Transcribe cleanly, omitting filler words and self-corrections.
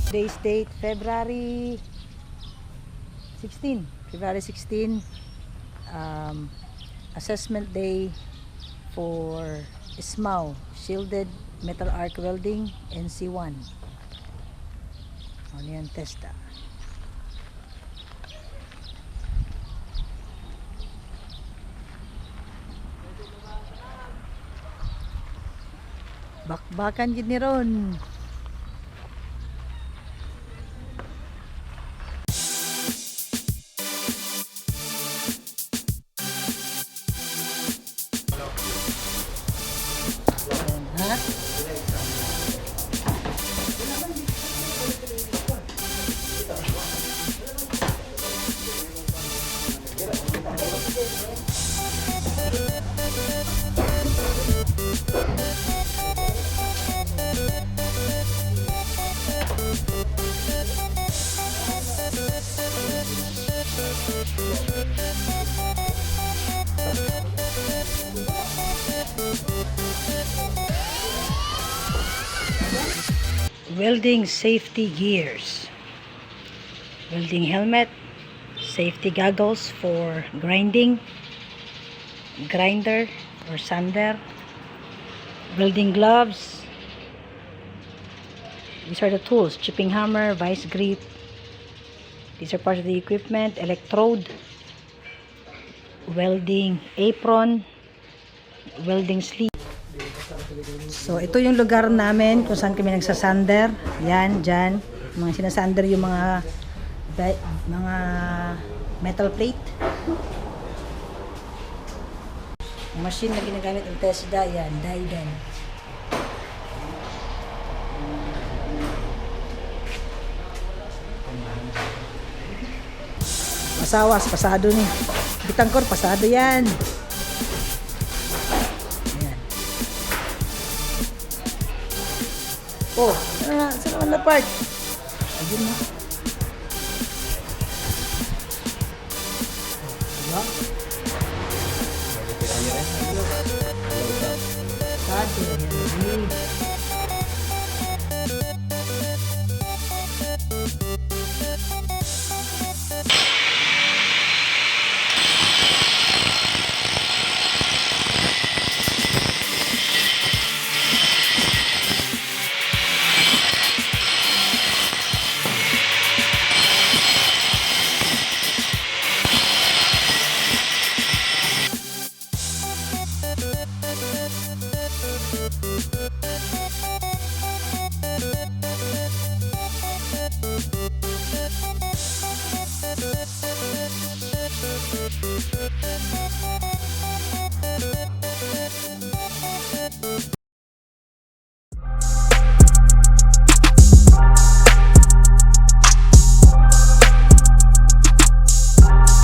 Today's date, February 16. Assessment day for SMAW, Shielded Metal Arc Welding, NC1. Ano yan, Tesda. Bakbakan yun ni Ron. Welding safety gears, welding helmet, safety goggles for grinding, grinder or sander, welding gloves. These are the tools: chipping hammer, vice grip. These are parts of the equipment: electrode, welding apron, welding sleeve. So ito yung lugar namin kung saan kami nagsasander. Yan, dyan. Mga sinasander yung mga metal plate. Ang machine na ginagamit ng Tesda, yan, Dyden. Masawas, pasado ni. Bitangkor, pasado yan. Oh, saan naman na part? Ayun na. Diba? Sado, yan.